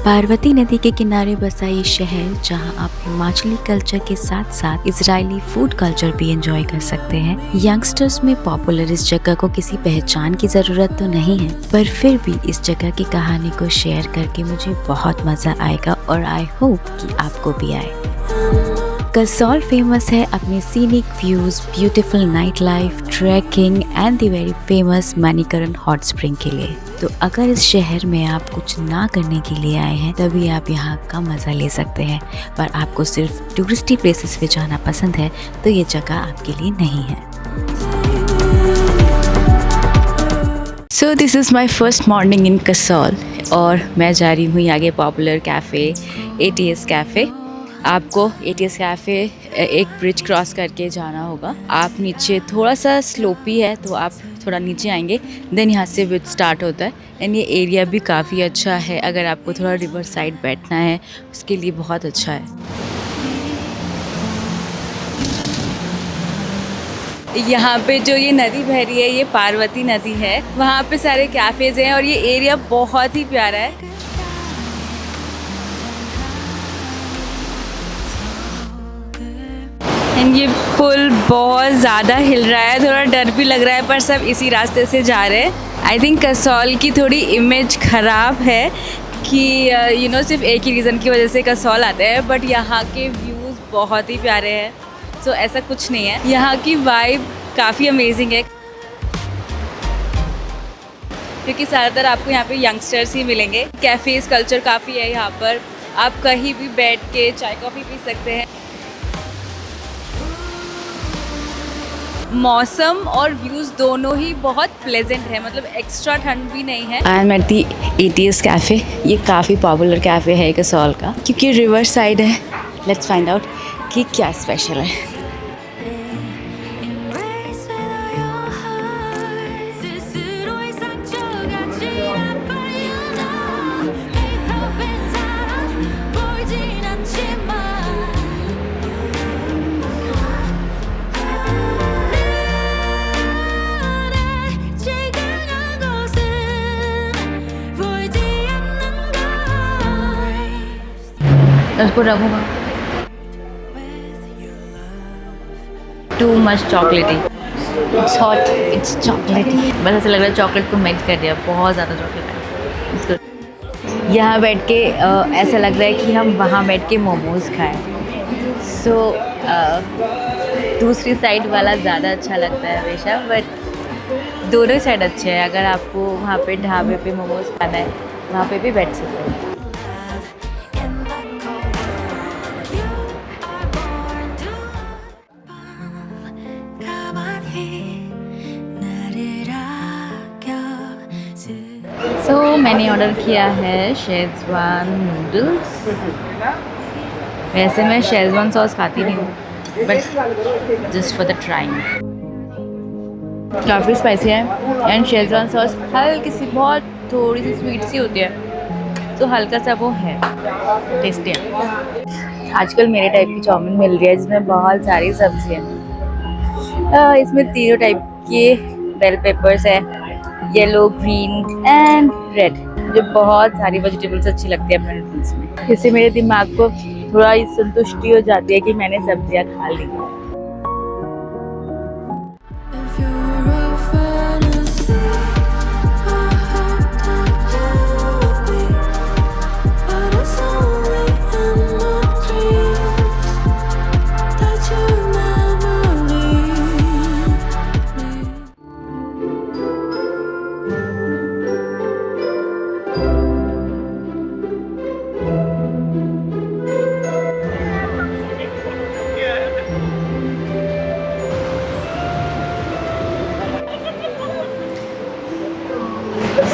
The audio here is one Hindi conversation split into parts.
पार्वती नदी के किनारे बसा ये शहर, जहां आप हिमाचली कल्चर के साथ साथ इजरायली फूड कल्चर भी एंजॉय कर सकते हैं। यंगस्टर्स में पॉपुलर इस जगह को किसी पहचान की जरूरत तो नहीं है, पर फिर भी इस जगह की कहानी को शेयर करके मुझे बहुत मजा आएगा और आई होप कि आपको भी आए। कसौल फेमस है अपने scenic views, beautiful night life, trekking and the very famous Manikaran hot spring के लिए। तो अगर इस शहर में आप कुछ ना करने के लिए आए हैं, तभी आप यहाँ का मजा ले सकते हैं। पर आपको सिर्फ टूरिस्टी प्लेसेस पे जाना पसंद है तो ये जगह आपके लिए नहीं है। So this is my first morning in Kasol और मैं जा रही हूँ आगे पॉपुलर कैफ़े ATS कैफ़े। आपको ATS कैफ़े एक ब्रिज क्रॉस करके जाना होगा। आप नीचे थोड़ा सा स्लोपी है तो आप थोड़ा नीचे आएंगे, देन यहाँ से ब्रिज स्टार्ट होता है। एंड ये एरिया भी काफ़ी अच्छा है, अगर आपको थोड़ा रिवर साइड बैठना है उसके लिए बहुत अच्छा है। यहाँ पे जो ये नदी बह रही है ये पार्वती नदी है, वहाँ पे सारे कैफ़ेज़ हैं और ये एरिया बहुत ही प्यारा है। एंड ये पुल बहुत ज़्यादा हिल रहा है, थोड़ा डर भी लग रहा है, पर सब इसी रास्ते से जा रहे हैं। आई थिंक कसौल की थोड़ी इमेज ख़राब है कि सिर्फ एक ही रीज़न की वजह से कसौल आते हैं, बट यहाँ के व्यूज़ बहुत ही प्यारे हैं। सो ऐसा कुछ नहीं है, यहाँ की वाइब काफ़ी अमेजिंग है क्योंकि ज़्यादातर आपको यहाँ पे यंगस्टर्स ही मिलेंगे। कैफ़ेज़ कल्चर काफ़ी है यहाँ पर, आप कहीं भी बैठ के चाय कॉफ़ी पी सकते हैं। मौसम और व्यूज़ दोनों ही बहुत प्लेजेंट है, मतलब एक्स्ट्रा ठंड भी नहीं है। I am at the ATS cafe. ये काफ़ी पॉपुलर कैफ़े है कसौल का क्योंकि रिवर साइड है। लेट्स फाइंड आउट कि क्या स्पेशल है। उसको रखूँगा। टू मच चॉकलेटी, इट्स हॉट, इट्स चॉकलेटी। बस ऐसा लग रहा है चॉकलेट को मेल्ट कर दिया, बहुत ज़्यादा चॉकलेट है। यहाँ बैठ के ऐसा लग रहा है कि हम वहाँ बैठ के मोमोज़ खाएं। सो दूसरी साइड वाला ज़्यादा अच्छा लगता है हमेशा, बट दोनों साइड अच्छे हैं। अगर आपको वहाँ पे ढाबे पे मोमोज़ खाना है वहाँ पे भी बैठ सकते हैं। मैंने ऑर्डर किया है शेज़वान नूडल्स। वैसे मैं शेज़वान सॉस खाती नहीं हूँ, but just for the trying. काफ़ी स्पाइसी है एंड शेज़वान सॉस हल्की सी, बहुत थोड़ी सी स्वीट सी होती है, तो हल्का सा वो है, टेस्टी है। आजकल मेरे टाइप की चाउमीन मिल रही है जिसमें बहुत सारी सब्ज़ी है। इसमें तीनों टाइप के बेल पेपर्स है, येलो, ग्रीन एंड रेड। मुझे बहुत सारी वेजिटेबल्स अच्छी लगती है अपने नूडल्स में। इससे मेरे दिमाग को थोड़ा संतुष्टि हो जाती है कि मैंने सब्जियां खा ली।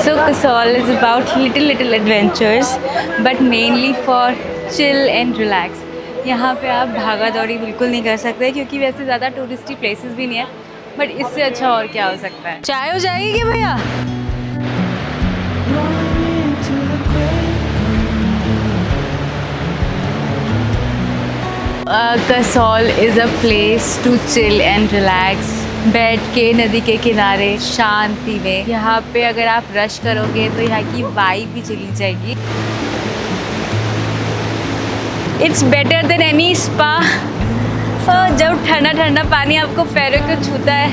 So Kasol is about little adventures, but mainly for chill and relax. यहाँ पे आप भागा दौड़ी बिल्कुल नहीं कर सकते क्योंकि वैसे ज़्यादा टूरिस्टी प्लेसेस भी नहीं है, बट इससे अच्छा और क्या हो सकता है। चाय हो जाएगी क्या भैया? Kasol is a place to chill and relax. बैठ के नदी के किनारे शांति में। यहाँ पे अगर आप रश करोगे तो यहाँ की वाइब भी चली जाएगी। It's better than any spa. जब ठंडा ठंडा पानी आपको पैरों को छूता है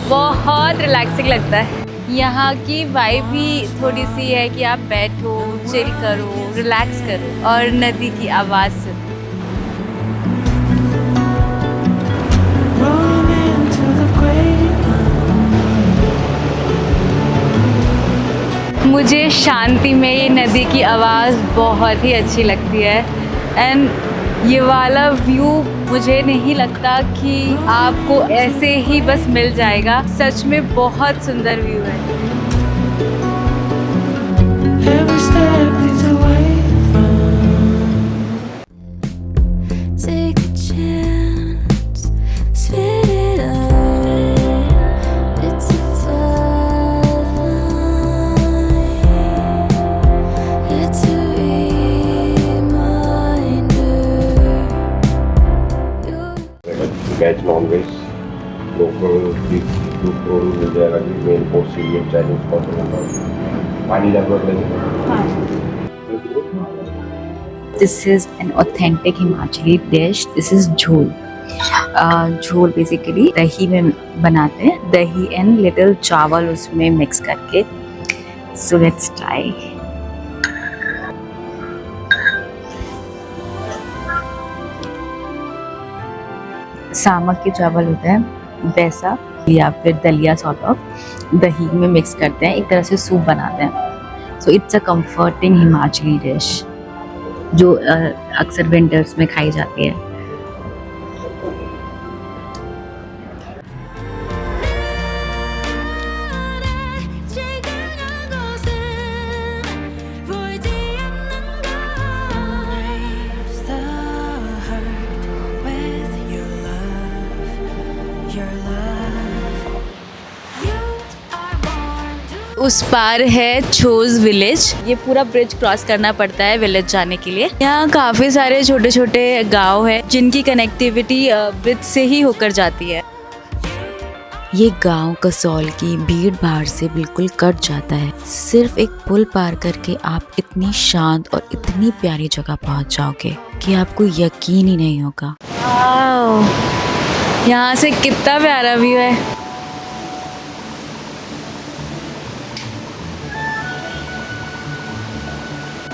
बहुत रिलैक्सिंग लगता है। यहाँ की वाइब भी थोड़ी सी है कि आप बैठो, चिल करो, रिलैक्स करो और नदी की आवाज़ सुनो। मुझे शांति में ये नदी की आवाज़ बहुत ही अच्छी लगती है एंड ये वाला व्यू मुझे नहीं लगता कि आपको ऐसे ही बस मिल जाएगा। सच में बहुत सुंदर व्यू है। Veg non veg local food roll मिल जाएगा जी। Main course cereal Chinese continental पानी लगभग लेंगे। This is an authentic Himachali dish. This is झोल। झोल बेसिकली दही में बनाते हैं, दही एंड लिटिल चावल उसमें मिक्स करके। So let's try. सामक के चावल होता है वैसा, या फिर दलिया सॉर्ट ऑफ दही में मिक्स करते हैं, एक तरह से सूप बनाते हैं। So it's a comforting Himachali dish जो अक्सर विंटर्स में खाई जाती है। उस पार है छोज विलेज। ये पूरा ब्रिज क्रॉस करना पड़ता है विलेज जाने के लिए। यहाँ काफ़ी सारे छोटे छोटे गांव हैं जिनकी कनेक्टिविटी ब्रिज से ही होकर जाती है। ये गांव कसौल की भीड़ भाड़ से बिल्कुल कट जाता है। सिर्फ एक पुल पार करके आप इतनी शांत और इतनी प्यारी जगह पहुंच जाओगे कि आपको यकीन ही नहीं होगा। यहाँ से कितना प्यारा व्यू है।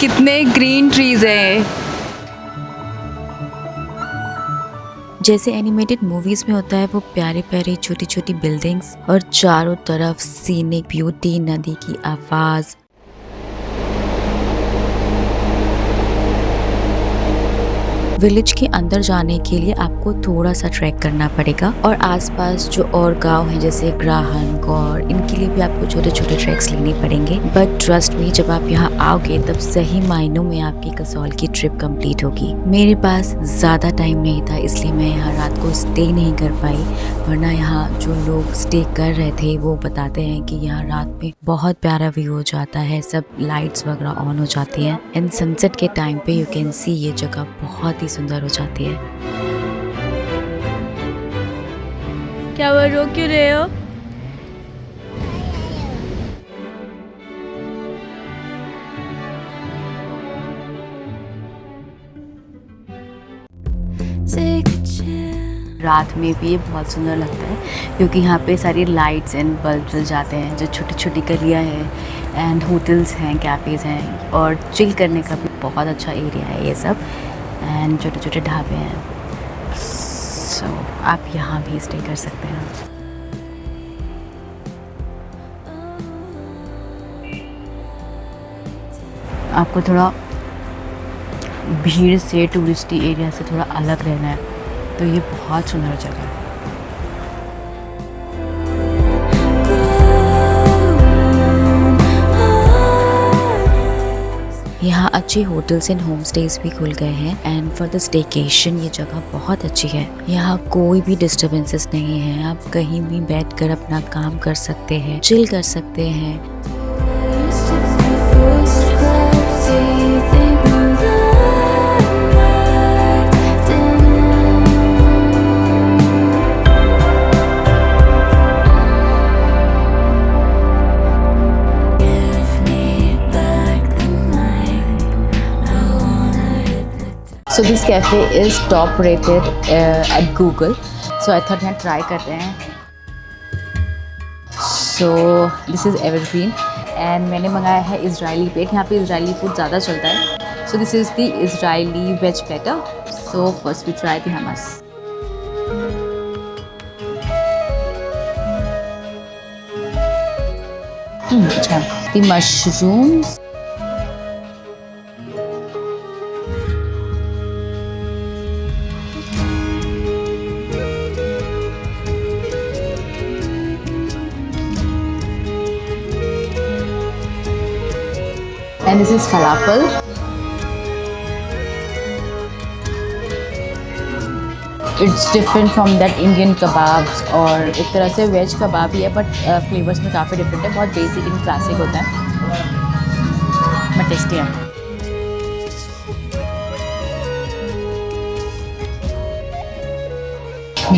कितने ग्रीन ट्रीज हैं। जैसे एनिमेटेड मूवीज में होता है वो प्यारे प्यारे छोटी छोटी बिल्डिंग्स और चारों तरफ सीनिक ब्यूटी, नदी की आवाज। विलेज के अंदर जाने के लिए आपको थोड़ा सा ट्रैक करना पड़ेगा और आसपास जो और गांव हैं जैसे ग्राहन, गौर, इनके लिए भी आपको छोटे छोटे ट्रैक्स लेने पड़ेंगे। बट ट्रस्ट मी, जब आप यहाँ आओगे तब सही मायनों में आपकी कसौल की ट्रिप कंप्लीट होगी। मेरे पास ज़्यादा टाइम नहीं था इसलिए मैं यहाँ रात को स्टे नहीं कर पाई, वरना यहाँ जो लोग स्टे कर रहे थे वो बताते हैं कि यहाँ रात में बहुत प्यारा व्यू हो जाता है, सब लाइट्स वगैरह ऑन हो जाती हैं एंड सनसेट के टाइम पे यू कैन सी ये जगह बहुत ही सुंदर हो जाती है। क्या वो रो क्यों रहे हो? रात में भी ये बहुत सुंदर लगता है क्योंकि यहाँ पे सारी लाइट्स एंड बल्ब जल जाते हैं। जो छोटी छोटी गलियाँ हैं एंड होटल्स हैं, कैफ़ेज़ हैं और चिल करने का भी बहुत अच्छा एरिया है ये सब, एंड छोटे छोटे ढाबे हैं। सो आप यहाँ भी स्टे कर सकते हैं। आपको थोड़ा भीड़ से, टूरिस्टी एरिया से थोड़ा अलग रहना है तो ये बहुत सुंदर जगह है। यहाँ अच्छे होटल्स एंड होम स्टेज भी खुल गए हैं एंड फॉर द स्टेकेशन ये जगह बहुत अच्छी है। यहाँ कोई भी डिस्टर्बेंसेस नहीं है, आप कहीं भी बैठकर अपना काम कर सकते हैं, चिल कर सकते हैं। So this cafe is top rated at Google. So I thought यहाँ try करते हैं. So this is Evergreen and मैंने मंगाया है इजरायली प्लेट. यहाँ पे इजरायली फूड ज़्यादा चलता है. So this is the Israeli veg platter. So first we try the hummus. The mushrooms. And this is falafel. It's different from that Indian kebabs और एक तरह से वेज कबाब ही है बट फ्लेवर्स में काफ़ी डिफरेंट है. बहुत बेसिक एंड क्लासिक होता है बट टेस्टी है.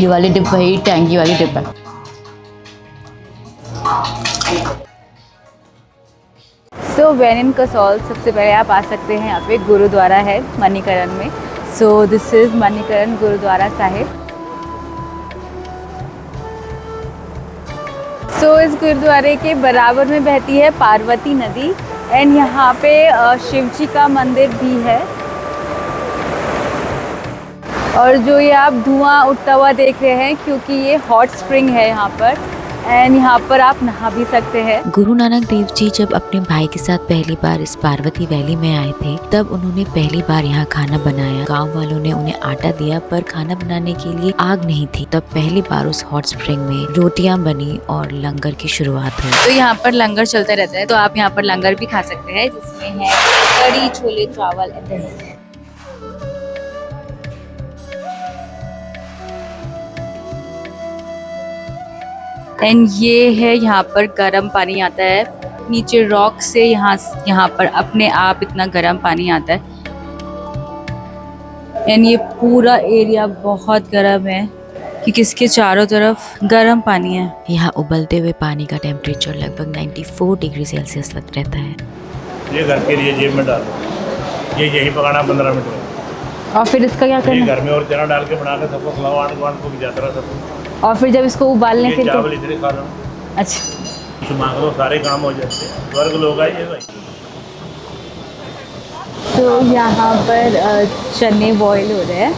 ये वाली डिप वही टैंगी वाली डिप है. सो वैन इन कसौल सबसे पहले आप आ सकते हैं. यहाँ पे गुरुद्वारा है मणिकरण में. So this is Manikaran gurdwara Sahib. सो इस गुरुद्वारे के बराबर में बहती है पार्वती नदी एंड यहाँ पे शिव जी का मंदिर भी है. और जो ये आप धुआं उठता हुआ देख रहे हैं क्योंकि ये हॉट स्प्रिंग है यहाँ पर एंड यहाँ पर आप नहा भी सकते हैं. गुरु नानक देव जी जब अपने भाई के साथ पहली बार इस पार्वती वैली में आए थे तब उन्होंने पहली बार यहाँ खाना बनाया. गांव वालों ने उन्हें आटा दिया पर खाना बनाने के लिए आग नहीं थी. तब पहली बार उस हॉट स्प्रिंग में रोटियां बनी और लंगर की शुरुआत हुई. तो यहाँ पर लंगर चलता रहता है तो आप यहाँ पर लंगर भी खा सकते हैं जिसमें है कड़ी, छोले, चावल एंड दही. एंड ये है यहाँ पर गर्म पानी आता है नीचे रॉक से. यहाँ पर अपने आप इतना गर्म पानी आता है एंड ये पूरा एरिया बहुत गर्म है क्योंकि इसके चारों तरफ गर्म पानी है. यहाँ उबलते हुए पानी का टेम्परेचर लगभग 94 डिग्री सेल्सियस तक रहता है. ये घर के लिए जेब में डालो. ये यही पकाना 15 मिनट में. और फिर इसका क्या ये करना घर में और चना डाल के बना के सबको खिलाओ. आंट को भी जाता रहा सबको. और फिर जब इसको उबालने ये फिर चावल इतने खा लो. अच्छा कुछ मांग लो सारे काम हो जाते हैं. स्वर्ग लोग आइए भाई. तो यहाँ पर चने बॉईल हो रहे हैं.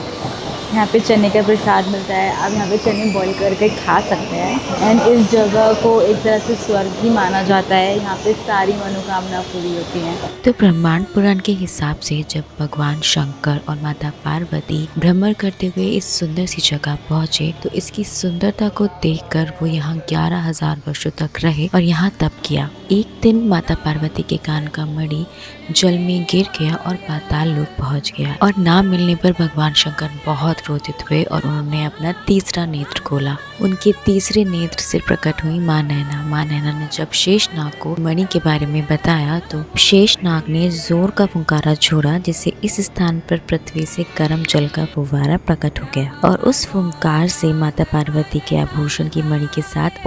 यहाँ पे चने का प्रसाद मिलता है. आप यहाँ पे चने बॉईल करके खा सकते हैं एंड इस जगह को एक तरह से स्वर्ग ही माना जाता है. यहाँ पे सारी मनोकामना पूरी होती हैं. तो ब्रह्मांड पुराण के हिसाब से जब भगवान शंकर और माता पार्वती भ्रमण करते हुए इस सुंदर सी जगह पहुँचे तो इसकी सुंदरता को देखकर वो यहाँ 11,000 वर्षों तक रहे और यहाँ तप किया. एक दिन माता पार्वती के कान का मणि जल में गिर गया और पाताल लोक पहुँच गया और ना मिलने पर भगवान शंकर बहुत क्रोधित हुए और उन्होंने अपना तीसरा नेत्र खोला. उनके तीसरे नेत्र से प्रकट हुई माँ नैना. माँ नैना ने जब शेषनाग को मणि के बारे में बताया तो शेषनाग ने जोर का फुंकारा छोड़ा जिससे इस स्थान पर पृथ्वी से गर्म जल का फुव्वारा प्रकट हो गया और उस फुंकार से माता पार्वती के आभूषण की मणि के साथ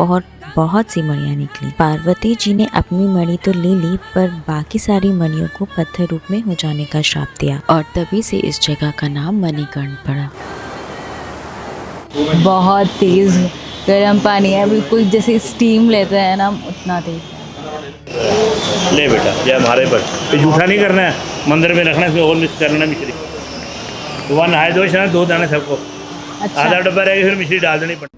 बहुत सी मणियाँ निकली. पार्वती जी ने अपनी मणि तो ले ली पर बाकी सारी मणियों को पत्थर रूप में हो जाने का श्राप दिया और तभी से इस जगह का नाम मणिकर्ण पड़ा. बहुत तेज गर्म पानी है बिल्कुल जैसे स्टीम लेते हैं ना उतना तेज. ले बेटा ये हमारे पर ये जूठा नहीं करना है. मंदिर में रखना है. इसमें और मिक्स करना मिश्री. सुबह नहाए धोए शहर दो दाने सबको. अच्छा आधा डब्बा रहेगा फिर मिश्री डाल देनी पड़ती.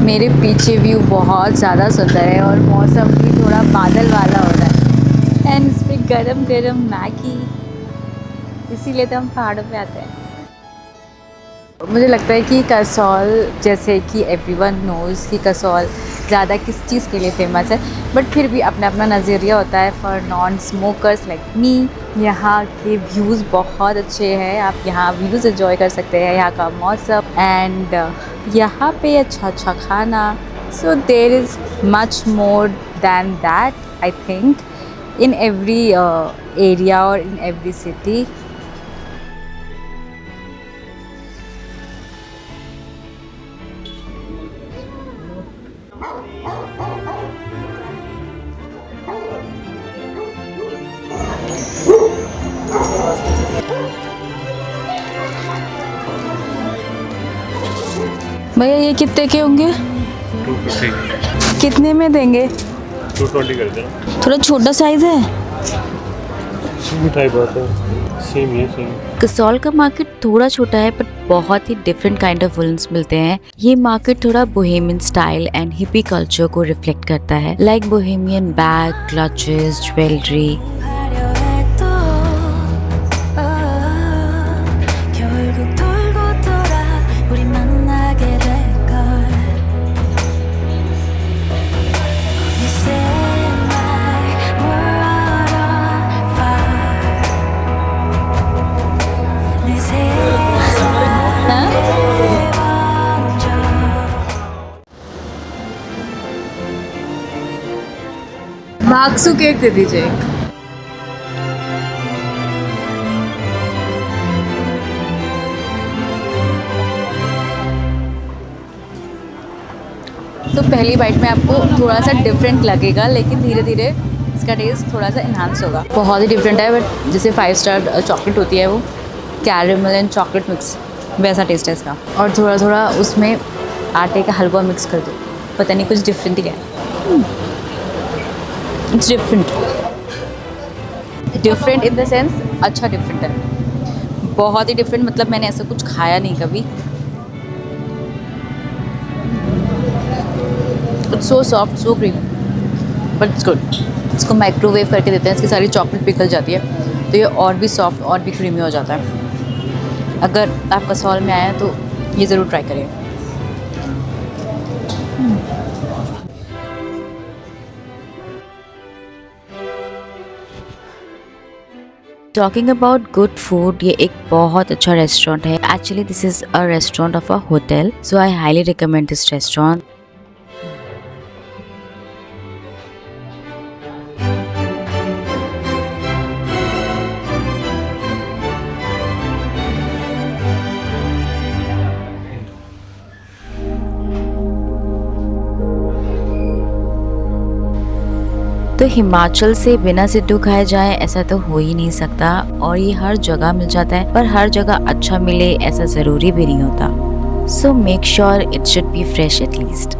मेरे पीछे व्यू बहुत ज़्यादा सुंदर है और मौसम भी थोड़ा बादल वाला हो रहा है एंड इस पर गरम गरम मैगी. इसीलिए तो हम पहाड़ों पे आते हैं. मुझे लगता है कि कसौल जैसे कि एवरीवन नोज़ कि कसौल ज़्यादा किस चीज़ के लिए फेमस है बट फिर भी अपना अपना नज़रिया होता है for non smokers like me. यहाँ के व्यूज़ बहुत अच्छे हैं. आप यहाँ व्यूज़ एंजॉय कर सकते हैं. यहाँ का मौसम एंड यहाँ पे अच्छा खाना. So there is much more than that I think in every area और इन एवरी सिटी. भैया ये कितने के होंगे? 250 कितने में देंगे? 220 कर देना। थोड़ा छोटा साइज है। मिठाई बात है, सेम ही है सेम। कसौल का मार्केट थोड़ा छोटा है, बट बहुत ही डिफरेंट काइंड ऑफ वुलन्स मिलते हैं। ये मार्केट थोड़ा bohemian style and hippie culture को रिफ्लेक्ट करता है, like bohemian bag, clutches, jewellery. Bhagsu cake दे दीजिए एक। तो पहली बाइट में आपको थोड़ा सा डिफरेंट लगेगा, लेकिन धीरे धीरे इसका टेस्ट थोड़ा सा इन्हांस होगा। बहुत ही डिफरेंट है, बट जैसे 5 स्टार चॉकलेट होती है वो कैरेमल एंड चॉकलेट मिक्स, वैसा टेस्ट है इसका। और थोड़ा थोड़ा उसमें आटे का हलवा मिक्स कर दो, पता नहीं कुछ डिफरेंट ही है। It's different in the sense अच्छा डिफरेंट है, बहुत ही डिफरेंट। मतलब मैंने ऐसा कुछ खाया नहीं कभी। It's so soft, so creamy, but it's good. इसको माइक्रोवेव करके देते हैं, इसकी सारी चॉकलेट पिघल जाती है, तो ये और भी सॉफ्ट और भी क्रीमी हो जाता है। अगर आप कसौल में आए हैं तो ये ज़रूर ट्राई करिए। टॉकिंग अबाउट गुड फूड, ये एक बहुत अच्छा रेस्टोरेंट है। Actually this is a restaurant of a hotel, so I highly recommend this restaurant. तो हिमाचल से बिना सिड्डू खाए जाए ऐसा तो हो ही नहीं सकता, और ये हर जगह मिल जाता है, पर हर जगह अच्छा मिले ऐसा ज़रूरी भी नहीं होता। So make sure it should be fresh at least.